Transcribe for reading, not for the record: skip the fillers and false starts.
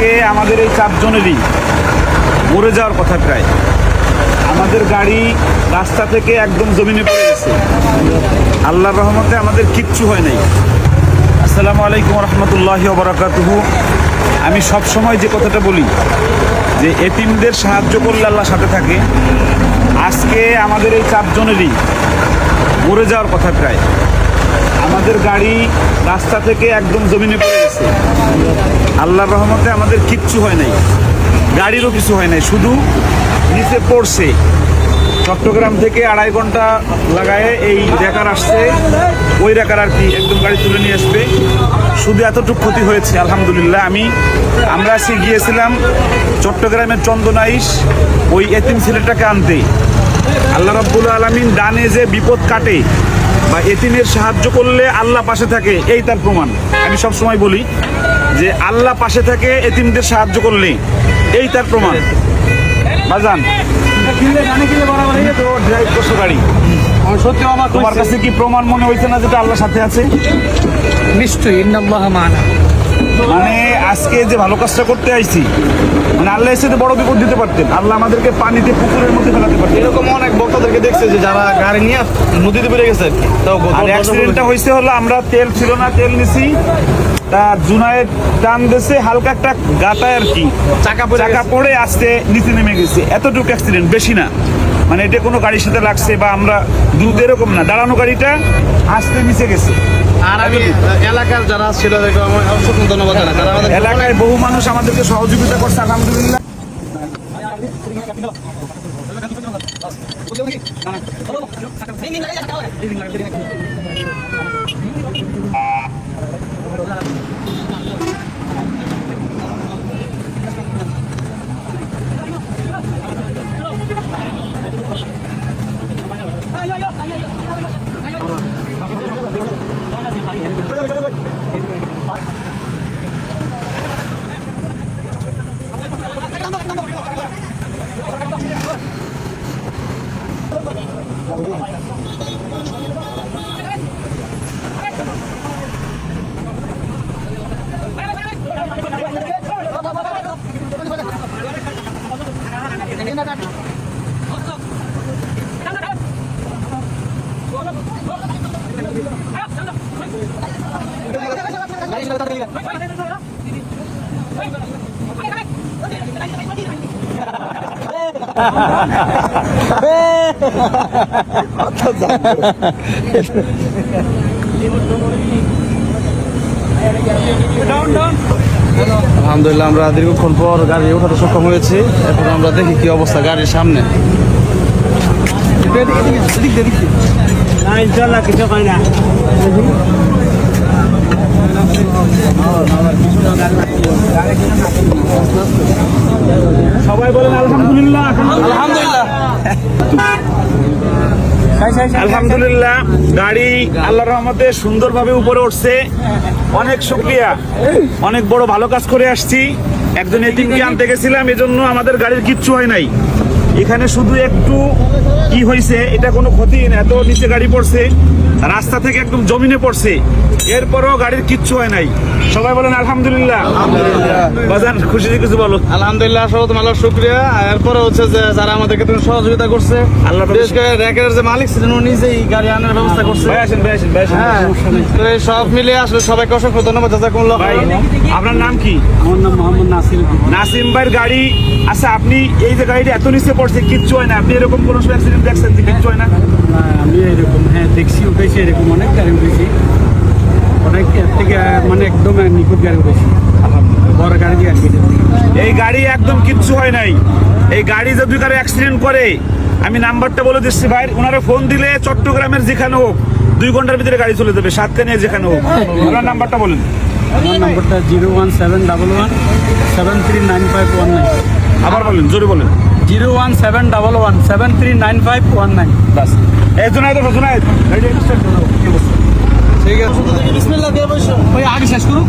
আজকে আমাদের এই চারজনেরই মরে যাওয়ার কথা প্রায়। আমাদের গাড়ি রাস্তা থেকে একদম জমিনে পড়ে গেছে। আল্লাহর রহমতে আমাদের কিচ্ছু হয় নাই। আসসালামু আলাইকুম রহমতুল্লাহি ওয়া বারাকাতুহু। আমি সব সময় যে কথাটা বলি যে এতিমদের সাহায্য করলে আল্লাহ সাথে থাকে। আজকে আমাদের এই চারজনেরই মরে যাওয়ার কথা প্রায়। আমাদের গাড়ি রাস্তা থেকে একদম জমিনে পড়ে গেছে। আল্লাহর রহমতে আমাদের কিচ্ছু হয় নাই, গাড়িরও কিছু হয় নাই, শুধু নিচে পড়ছে। চট্টগ্রাম থেকে 2.5 ঘন্টা লাগায় এই রেকার আসছে, ওই রেকার আর কি একদম গাড়ি তুলে নিয়ে আসবে। শুধু এতটুকু ক্ষতি হয়েছে আলহামদুলিল্লাহ। আমরা আজকে গিয়েছিলাম চট্টগ্রামের চন্দনাইশ ওই এতিম ছেলেটাকে আনতে। আল্লাহ রাব্বুল আলামিন ডানে যে বিপদ কাটে বা এতিমের সাহায্য করলে আল্লাহ পাশে থাকে, এই তার প্রমাণ। আমি সব সময় বলি যে আল্লাহ পাশে থাকে এতিমদের সাহায্য করলে, এই তার প্রমাণ। বাজান ড্রাইভ করছো গাড়ি, সত্যি আমার তোমার কাছে কি প্রমাণ মনে হয়েছে না যেটা আল্লাহর সাথে আছে? নিশ্চয়ই ইন্নাল্লাহা মা'ানা। মানে আজকে যে ভালো কাজটা করতে আইছি, মানে আল্লাহ এসে বড় বিপদ দিতে পারতেন। আল্লাহ আমাদেরকে পানিতে পুকুরের মধ্যে ফেলাতে পারতেন। এরকম অনেক বক্তাদেরকে দেখছে যে যারা গাড়ি নিয়ে নদীতে বেড়ে গেছে আর অ্যাক্সিডেন্টটা হয়েছে হলো আমরা তেল ছিল না, তেল নিছি, তা জুনায়েদ টান দিয়েছে, হালকা একটা গাতায় আর কি চাকা পড়ে আসতে নিচে নেমে গেছে। এতটুকু অ্যাক্সিডেন্ট, বেশি না। মানে এটা কোনো গাড়ির সাথে লাগছে বা আমরা দ্রুত এরকম না, দাঁড়ানো গাড়িটা আসতে নিচে গেছে। আর আমি এলাকার যারা ছিল আমার অসংখ্য ধন্যবাদ জানাই। তারা আমাদের এলাকায় বহু মানুষ আমাদেরকে সহযোগিতা করছে আলহামদুলিল্লাহ। আলহামদুলিল্লাহ আমরা দীর্ঘক্ষণ পর গাড়ি ওঠাতে সক্ষম হয়েছি। এখন আমরা দেখি কি অবস্থা গাড়ির সামনে। কিছু হয় না। সবাই বলেন আলহামদুলিল্লাহ। আলহামদুলিল্লাহ আলহামদুলিল্লাহ, গাড়ি আল্লাহর রহমতে সুন্দরভাবে উপরে উঠছে। অনেক শুকরিয়া, অনেক বড় ভালো কাজ করে আসছি। একজন এতিমকে আনতে গেছিলাম, এজন্য আমাদের গাড়ির কিচ্ছু হয় নাই। এখানে শুধু একটু কি হয়েছে, এটা কোনো ক্ষতি না। এত নিচে গাড়ি পড়ছে, রাস্তা থেকে একদম জমিনে পড়ছে, এরপরও গাড়ির কিচ্ছু হয় নাই। সবাই বলেন আলহামদুলিল্লাহ। বাজান খুশি কিছু বলো। আলহামদুলিল্লাহ, সর্বপ্রথম আল্লাহ শুকরিয়া। এরপরে হচ্ছে যে যারা আমাদেরকে তুমি সহযোগিতা করছে, আল্লাহ বিশেষ করে র্যাকের যে মালিক ছিলেন উনি নিজেই গাড়ি আনার ব্যবস্থা করছে। ভাই আসেন, ভাই আসেন, ভাই আসেন। হ্যাঁ, তো এই সব মিলিয়ে আসলে সবাইকে অসংখ্য ধন্যবাদ। জাযাকুমুল্লাহ ভাই খাইরান। আপনার নাম কি? আমার নাম মোহাম্মদ নাসির। নাসিম ভাইয়ের গাড়ি। আচ্ছা, আপনি এই যে গাড়িটা এত নিচে পড়ছে, কিচ্ছু হয় না, আপনি এরকম কোনো অ্যাক্সিডেন্ট দেখছেন যে কিচ্ছু হয় না? আমি এরকম দেখছি, উঠেছি, এরকম অনেক গাড়ি উঠেছি, অনেক এর থেকে মানে একদম নিখুঁত গাড়ি উঠেছি, বড় গাড়ি দিয়ে আর কি। এই গাড়ি একদম কিচ্ছু হয় নাই। এই গাড়ি যদি কারো অ্যাক্সিডেন্ট করে, আমি নাম্বারটা বলে দিচ্ছি ভাই, ওনারা ফোন দিলে চট্টগ্রামের যেখানে হোক 2 ঘন্টার ভিতরে গাড়ি চলে যাবে, সাতকানিয়া যেখানে হোক। ওনার নাম্বারটা বলেন। আমার নম্বরটা 01711739519। আবার বলেন, জোরে বলেন। 01711739519। বাস। এই জুনায়েদ, জুনায়েদ গাড়িটা স্টার্ট করো। ঠিক আছে, বিসমিল্লাহ দিয়ে বসো। ওই আগে শেষ করুক।